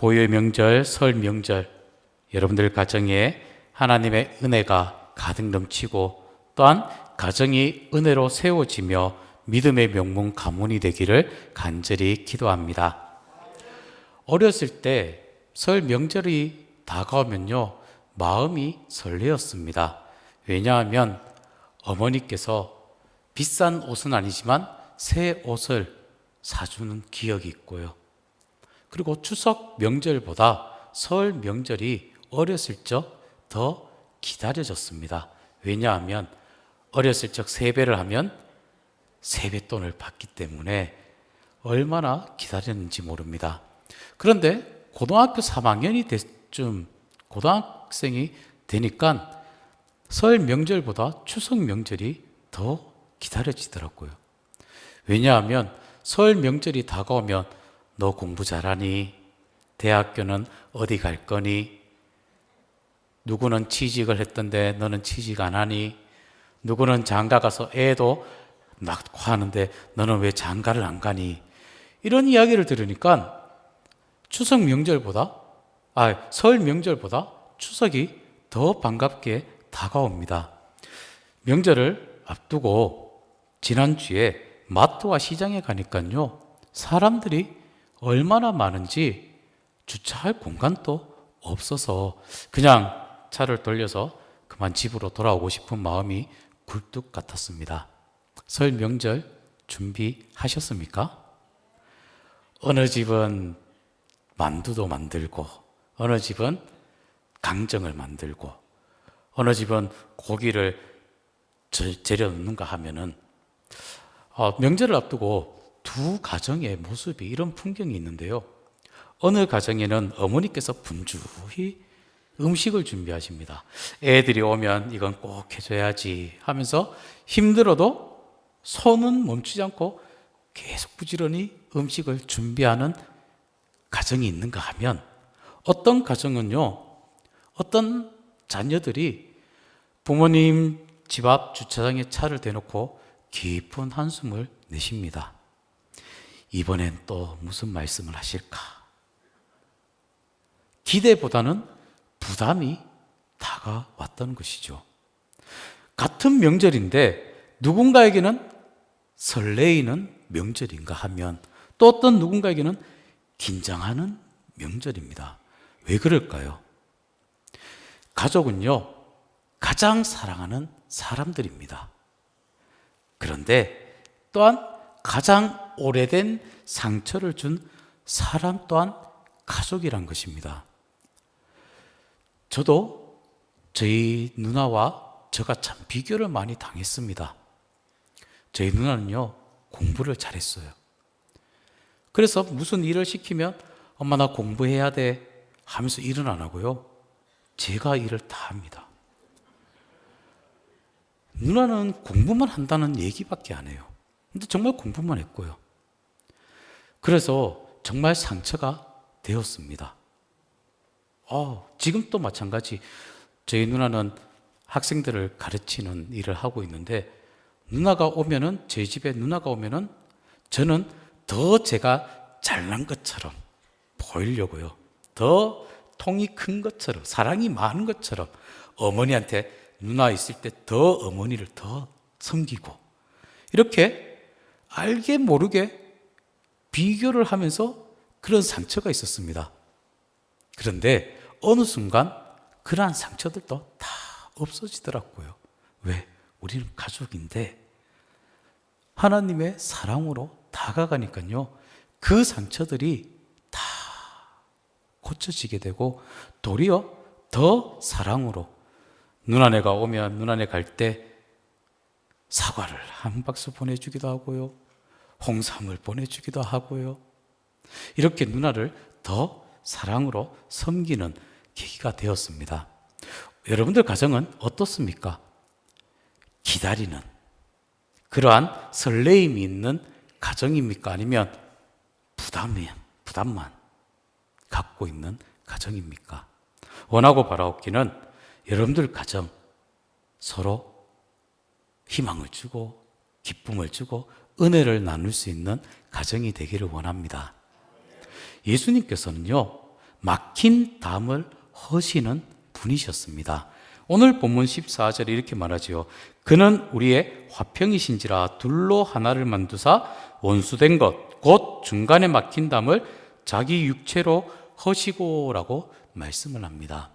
고유의 명절, 설 명절, 여러분들 가정에 하나님의 은혜가 가득 넘치고 또한 가정이 은혜로 세워지며 믿음의 명문 가문이 되기를 간절히 기도합니다. 어렸을 때 설 명절이 다가오면요, 마음이 설레었습니다. 왜냐하면 어머니께서 비싼 옷은 아니지만 새 옷을 사주는 기억이 있고요. 그리고 추석 명절보다 설 명절이 어렸을 적 더 기다려졌습니다. 왜냐하면 어렸을 적 세배를 하면 세뱃돈을 받기 때문에 얼마나 기다렸는지 모릅니다. 그런데 고등학교 3학년이 때쯤 고등학생이 되니까 설 명절보다 추석 명절이 더 기다려지더라고요. 왜냐하면 설 명절이 다가오면 너 공부 잘하니? 대학교는 어디 갈 거니? 누구는 취직을 했던데 너는 취직 안 하니? 누구는 장가 가서 애도 낳고 하는데 너는 왜 장가를 안 가니? 이런 이야기를 들으니까 추석 명절보다, 설 명절보다 추석이 더 반갑게 다가옵니다. 명절을 앞두고 지난주에 마트와 시장에 가니까요, 사람들이 얼마나 많은지 주차할 공간도 없어서 그냥 차를 돌려서 그만 집으로 돌아오고 싶은 마음이 굴뚝 같았습니다. 설 명절 준비하셨습니까? 어느 집은 만두도 만들고, 어느 집은 강정을 만들고, 어느 집은 고기를 재려 넣는가 하면은 명절을 앞두고 두 가정의 모습이 이런 풍경이 있는데요. 어느 가정에는 어머니께서 분주히 음식을 준비하십니다. 애들이 오면 이건 꼭 해줘야지 하면서 힘들어도 손은 멈추지 않고 계속 부지런히 음식을 준비하는 가정이 있는가 하면, 어떤 가정은요, 어떤 자녀들이 부모님 집 앞 주차장에 차를 대놓고 깊은 한숨을 내쉽니다. 이번엔 또 무슨 말씀을 하실까? 기대보다는 부담이 다가왔던 것이죠. 같은 명절인데 누군가에게는 설레이는 명절인가 하면 또 어떤 누군가에게는 긴장하는 명절입니다. 왜 그럴까요? 가족은요, 가장 사랑하는 사람들입니다. 그런데 또한 가장 오래된 상처를 준 사람 또한 가족이란 것입니다. 저도 저희 누나와 제가 참 비교를 많이 당했습니다. 저희 누나는요, 공부를 잘했어요. 그래서 무슨 일을 시키면 엄마 나 공부해야 돼 하면서 일은 안 하고요, 제가 일을 다 합니다. 누나는 공부만 한다는 얘기밖에 안 해요. 근데 정말 공부만 했고요. 그래서 정말 상처가 되었습니다. 지금 또 마찬가지. 저희 누나는 학생들을 가르치는 일을 하고 있는데, 누나가 오면은, 저희 집에 누나가 오면은 저는 더 제가 잘난 것처럼 보이려고요, 더 통이 큰 것처럼, 사랑이 많은 것처럼 어머니한테 누나 있을 때 더 어머니를 더 섬기고, 이렇게 알게 모르게 비교를 하면서 그런 상처가 있었습니다. 그런데 어느 순간 그러한 상처들도 다 없어지더라고요. 왜? 우리는 가족인데 하나님의 사랑으로 다가가니까요, 그 상처들이 다 고쳐지게 되고 도리어 더 사랑으로, 누나네가 오면 누나네 갈 때 사과를 한 박스 보내주기도 하고요, 홍삼을 보내주기도 하고요, 이렇게 누나를 더 사랑으로 섬기는 계기가 되었습니다. 여러분들 가정은 어떻습니까? 기다리는 그러한 설레임이 있는 가정입니까? 아니면 부담만 갖고 있는 가정입니까? 원하고 바라옵기는 여러분들 가정 서로 희망을 주고 기쁨을 주고 은혜를 나눌 수 있는 가정이 되기를 원합니다. 예수님께서는요, 막힌 담을 허시는 분이셨습니다. 오늘 본문 14절에 이렇게 말하지요. 그는 우리의 화평이신지라 둘로 하나를 만두사 원수된 것 곧 중간에 막힌 담을 자기 육체로 허시고라고 말씀을 합니다.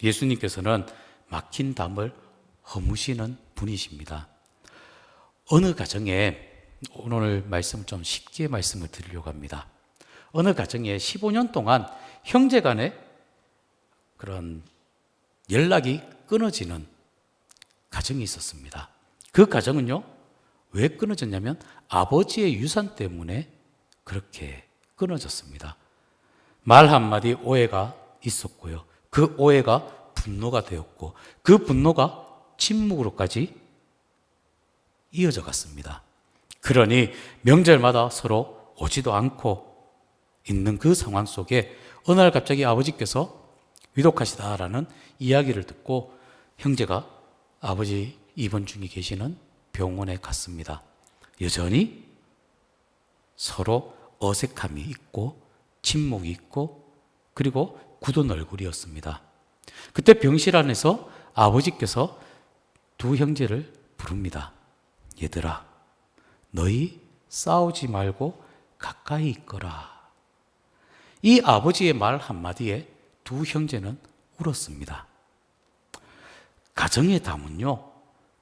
예수님께서는 막힌 담을 허무시는 분이십니다. 어느 가정에 오늘 말씀을 좀 쉽게 말씀을 드리려고 합니다. 어느 가정에 15년 동안 형제 간에 그런 연락이 끊어지는 가정이 있었습니다. 그 가정은요, 왜 끊어졌냐면 아버지의 유산 때문에 그렇게 끊어졌습니다. 말 한마디 오해가 있었고요. 그 오해가 분노가 되었고 그 분노가 침묵으로까지 이어져 갔습니다. 그러니 명절마다 서로 오지도 않고 있는 그 상황 속에 어느 날 갑자기 아버지께서 위독하시다라는 이야기를 듣고 형제가 아버지 입원 중에 계시는 병원에 갔습니다. 여전히 서로 어색함이 있고 침묵이 있고 그리고 굳은 얼굴이었습니다. 그때 병실 안에서 아버지께서 두 형제를 부릅니다. 얘들아, 너희 싸우지 말고 가까이 있거라. 이 아버지의 말 한마디에 두 형제는 울었습니다. 가정의 담은요,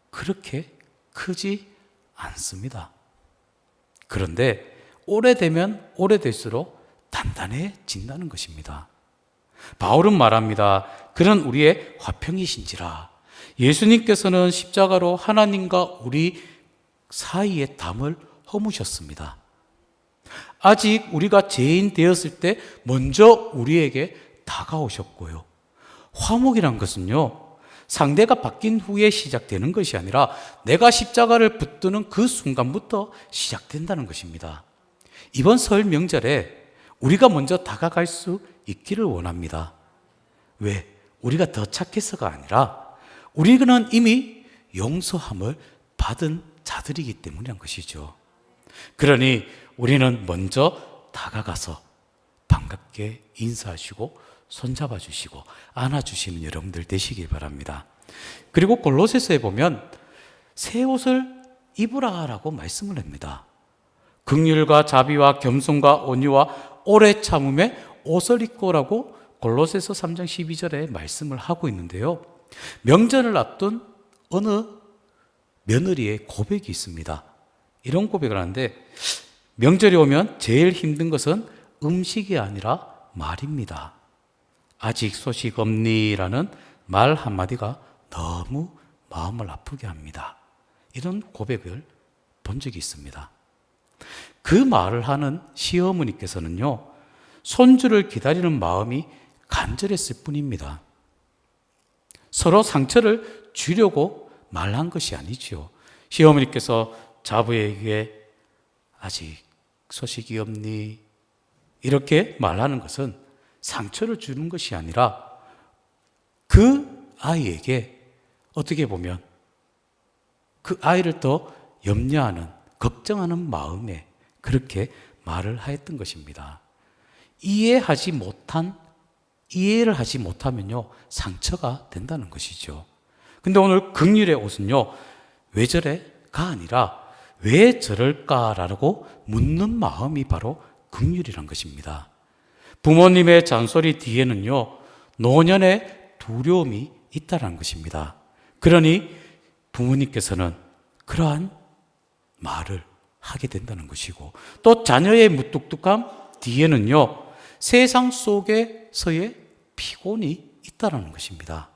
그렇게 크지 않습니다. 그런데 오래되면 오래될수록 단단해진다는 것입니다. 바울은 말합니다. 그는 우리의 화평이신지라. 예수님께서는 십자가로 하나님과 우리 사이의 담을 허무셨습니다. 아직 우리가 죄인 되었을 때 먼저 우리에게 다가오셨고요. 화목이란 것은요, 상대가 바뀐 후에 시작되는 것이 아니라 내가 십자가를 붙드는 그 순간부터 시작된다는 것입니다. 이번 설 명절에 우리가 먼저 다가갈 수 있기를 원합니다. 왜? 우리가 더 착해서가 아니라 우리는 이미 용서함을 받은 자들이기 때문이란 것이죠. 그러니 우리는 먼저 다가가서 반갑게 인사하시고 손잡아 주시고 안아주시는 여러분들 되시길 바랍니다. 그리고 골로새서에 보면 새 옷을 입으라라고 말씀을 합니다. 긍휼과 자비와 겸손과 온유와 오래 참음에 옷을 입고라고 골로새서 3장 12절에 말씀을 하고 있는데요. 명절을 앞둔 어느 며느리의 고백이 있습니다. 이런 고백을 하는데 명절이 오면 제일 힘든 것은 음식이 아니라 말입니다. 아직 소식 없니라는 말 한마디가 너무 마음을 아프게 합니다. 이런 고백을 본 적이 있습니다. 그 말을 하는 시어머니께서는요, 손주를 기다리는 마음이 간절했을 뿐입니다. 서로 상처를 주려고 말한 것이 아니지요. 시어머니께서 자부에게 아직 소식이 없니? 이렇게 말하는 것은 상처를 주는 것이 아니라 그 아이에게 어떻게 보면 그 아이를 더 염려하는, 걱정하는 마음에 그렇게 말을 하였던 것입니다. 이해를 하지 못하면요, 상처가 된다는 것이죠. 근데 오늘 긍휼의 옷은요, 왜 저래가 아니라 왜 저럴까라고 묻는 마음이 바로 긍휼이란 것입니다. 부모님의 잔소리 뒤에는요, 노년의 두려움이 있다는 것입니다. 그러니 부모님께서는 그러한 말을 하게 된다는 것이고, 또 자녀의 무뚝뚝함 뒤에는요, 세상 속에서의 피곤이 있다는 것입니다.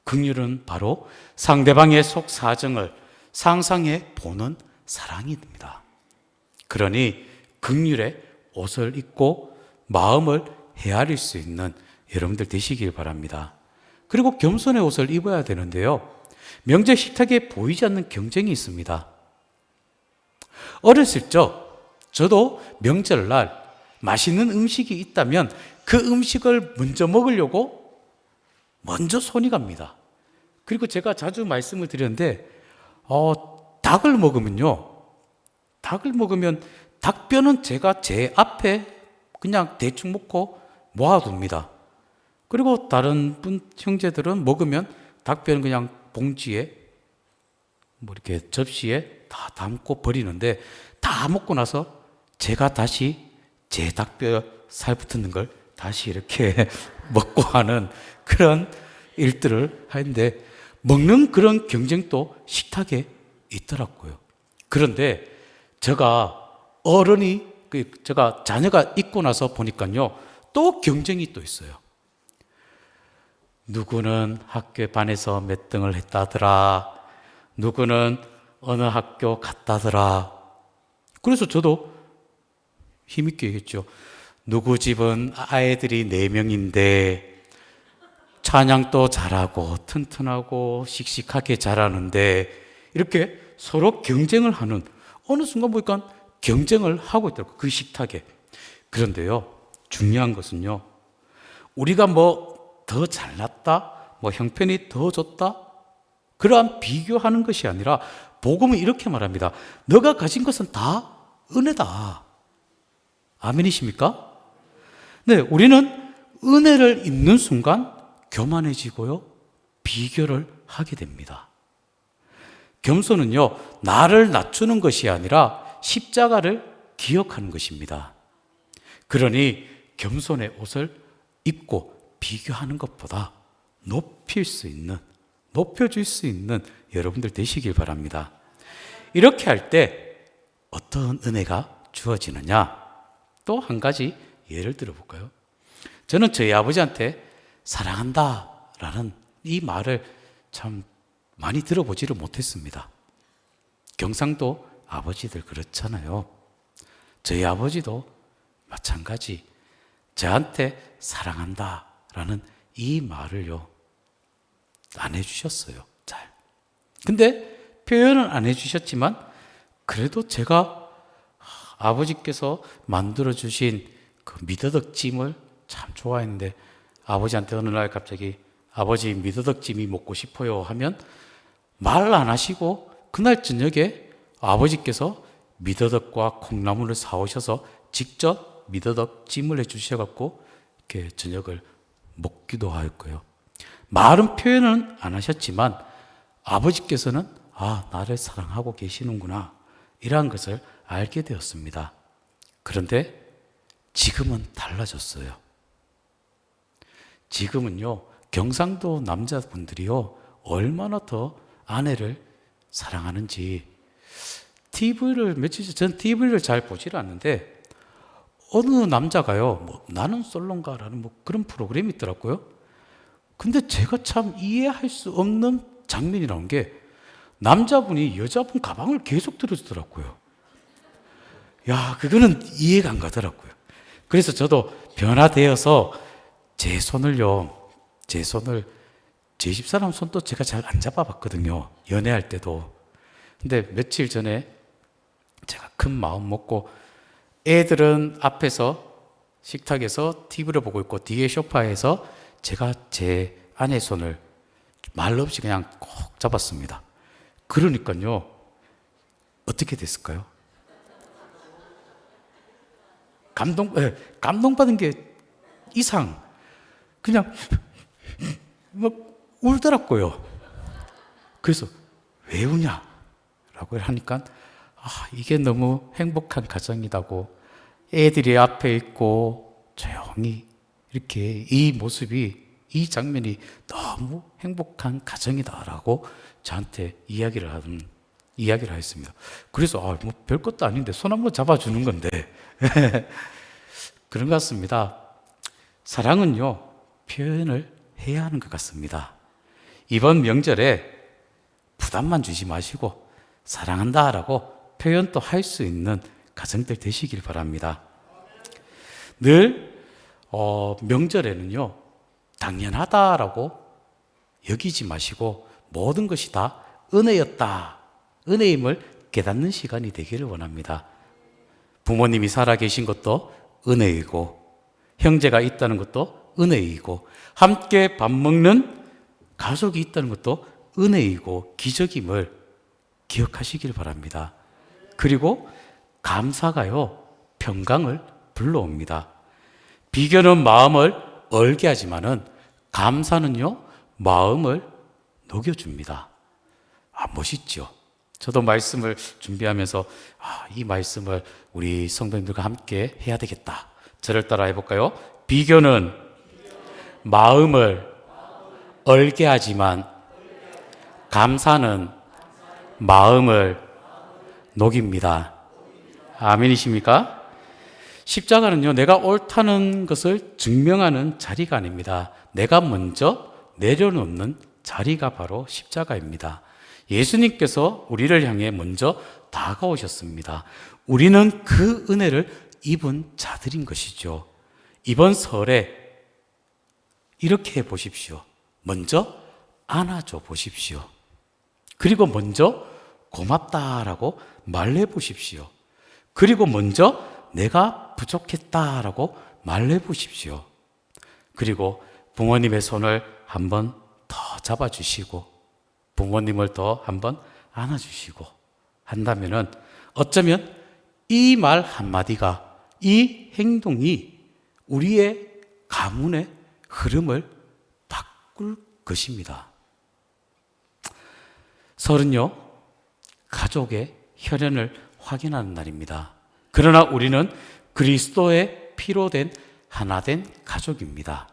긍휼은 바로 상대방의 속 사정을 상상해 보는 사랑입니다. 그러니 긍휼의 옷을 입고 마음을 헤아릴 수 있는 여러분들 되시길 바랍니다. 그리고 겸손의 옷을 입어야 되는데요, 명절 식탁에 보이지 않는 경쟁이 있습니다. 어렸을 적 저도 명절날 맛있는 음식이 있다면 그 음식을 먼저 먹으려고 먼저 손이 갑니다. 그리고 제가 자주 말씀을 드렸는데 닭을 먹으면 닭뼈는 제가 제 앞에 그냥 대충 먹고 모아둡니다. 그리고 다른 분 형제들은 먹으면 닭뼈는 그냥 봉지에 뭐 이렇게 접시에 다 담고 버리는데, 다 먹고 나서 제가 다시 제 닭뼈 살 붙는 걸 다시 이렇게 먹고 하는 그런 일들을 하는데, 먹는 그런 경쟁도 식탁에 있더라고요. 그런데 제가 제가 자녀가 있고 나서 보니까요, 또 경쟁이 또 있어요. 누구는 학교에 반에서 몇 등을 했다더라. 누구는 어느 학교 갔다더라. 그래서 저도 힘있게 얘기했죠. 누구 집은 아이들이 4명인데 찬양도 잘하고 튼튼하고 씩씩하게 잘하는데, 이렇게 서로 경쟁을 하는, 어느 순간 보니까 경쟁을 하고 있더라고요, 그 식탁에. 그런데요, 중요한 것은요, 우리가 뭐 더 잘났다, 뭐 형편이 더 좋다, 그러한 비교하는 것이 아니라, 복음은 이렇게 말합니다. 너가 가진 것은 다 은혜다. 아멘이십니까? 네, 우리는 은혜를 입는 순간 교만해지고요, 비교를 하게 됩니다. 겸손은요, 나를 낮추는 것이 아니라 십자가를 기억하는 것입니다. 그러니 겸손의 옷을 입고 비교하는 것보다 높여줄 수 있는 여러분들 되시길 바랍니다. 이렇게 할 때 어떤 은혜가 주어지느냐? 또 한 가지 예를 들어 볼까요? 저는 저희 아버지한테 사랑한다 라는 이 말을 참 많이 들어보지를 못했습니다. 경상도 아버지들 그렇잖아요. 저희 아버지도 마찬가지 저한테 사랑한다 라는 이 말을요, 안 해주셨어요. 잘. 근데 표현은 안 해주셨지만, 그래도 제가 아버지께서 만들어주신 그 미더덕찜을 참 좋아했는데, 아버지한테 어느 날 갑자기 아버지 미더덕찜이 먹고 싶어요 하면 말 안 하시고 그날 저녁에 아버지께서 미더덕과 콩나물을 사오셔서 직접 미더덕찜을 해주셔갖고 이렇게 저녁을 먹기도 하였고요. 말은 표현은 안 하셨지만 아버지께서는 나를 사랑하고 계시는구나, 이러한 것을 알게 되었습니다. 그런데 지금은 달라졌어요. 지금은요, 경상도 남자분들이요, 얼마나 더 아내를 사랑하는지, 며칠 전 저는 TV를 잘 보지를 않는데, 어느 남자가요, 뭐 나는 솔로인가라는 뭐 그런 프로그램이 있더라고요. 근데 제가 참 이해할 수 없는 장면이 나온 게, 남자분이 여자분 가방을 계속 들어주더라고요. 야, 그거는 이해가 안 가더라고요. 그래서 저도 변화되어서 제 집사람 손도 제가 잘 안 잡아봤거든요, 연애할 때도. 근데 며칠 전에 제가 큰 마음 먹고, 애들은 앞에서 식탁에서 TV를 보고 있고 뒤에 소파에서 제가 제 아내 손을 말 없이 그냥 꼭 잡았습니다. 그러니까요, 어떻게 됐을까요? 감동받은 게 그냥 막 울더라고요. 그래서 왜 우냐라고 하니까, 이게 너무 행복한 가정이라고, 애들이 앞에 있고 조용히 이렇게 이 모습이, 이 장면이 너무 행복한 가정이다라고 저한테 이야기를 하였습니다. 그래서 뭐 별것도 아닌데 손 한번 잡아주는 건데 그런 것 같습니다. 사랑은요, 표현을 해야 하는 것 같습니다. 이번 명절에 부담만 주지 마시고 사랑한다라고 표현도 할 수 있는 가정들 되시길 바랍니다. 늘 명절에는요, 당연하다라고 여기지 마시고 모든 것이 다 은혜였다, 은혜임을 깨닫는 시간이 되기를 원합니다. 부모님이 살아계신 것도 은혜이고, 형제가 있다는 것도 은혜이고, 함께 밥 먹는 가족이 있다는 것도 은혜이고 기적임을 기억하시길 바랍니다. 그리고 감사가요, 평강을 불러옵니다. 비교는 마음을 얼게 하지만은 감사는요, 마음을 녹여줍니다. 멋있죠? 저도 말씀을 준비하면서 이 말씀을 우리 성도님들과 함께 해야 되겠다. 저를 따라 해볼까요? 비교는 마음을 얼게 하지만 감사는 마음을 녹입니다. 아멘이십니까? 십자가는요, 내가 옳다는 것을 증명하는 자리가 아닙니다. 내가 먼저 내려놓는 자리가 바로 십자가입니다. 예수님께서 우리를 향해 먼저 다가오셨습니다. 우리는 그 은혜를 입은 자들인 것이죠. 이번 설에 이렇게 해 보십시오. 먼저 안아줘 보십시오. 그리고 먼저 고맙다라고 말해 보십시오. 그리고 먼저 내가 부족했다라고 말해 보십시오. 그리고 부모님의 손을 한번 더 잡아주시고 부모님을 더 한번 안아주시고 한다면은 어쩌면 이 말 한마디가, 이 행동이 우리의 가문의 흐름을 바꿀 것입니다. 설은요, 가족의 혈연을 확인하는 날입니다. 그러나 우리는 그리스도의 피로 된 하나 된 가족입니다.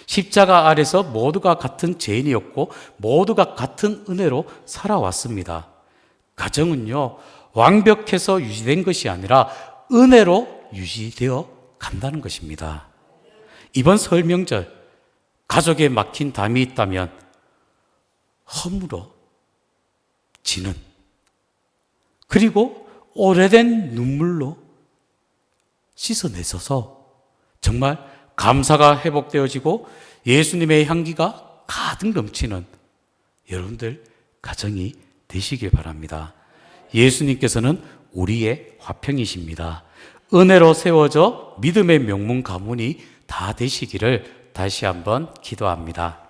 십자가 아래서 모두가 같은 죄인이었고 모두가 같은 은혜로 살아왔습니다. 가정은요, 완벽해서 유지된 것이 아니라 은혜로 유지되어 간다는 것입니다. 이번 설 명절 가족에 막힌 담이 있다면 허물어지는, 그리고 오래된 눈물로 씻어내서서 정말 감사가 회복되어지고 예수님의 향기가 가득 넘치는 여러분들 가정이 되시길 바랍니다. 예수님께서는 우리의 화평이십니다. 은혜로 세워져 믿음의 명문 가문이 다 되시기를 다시 한번 기도합니다.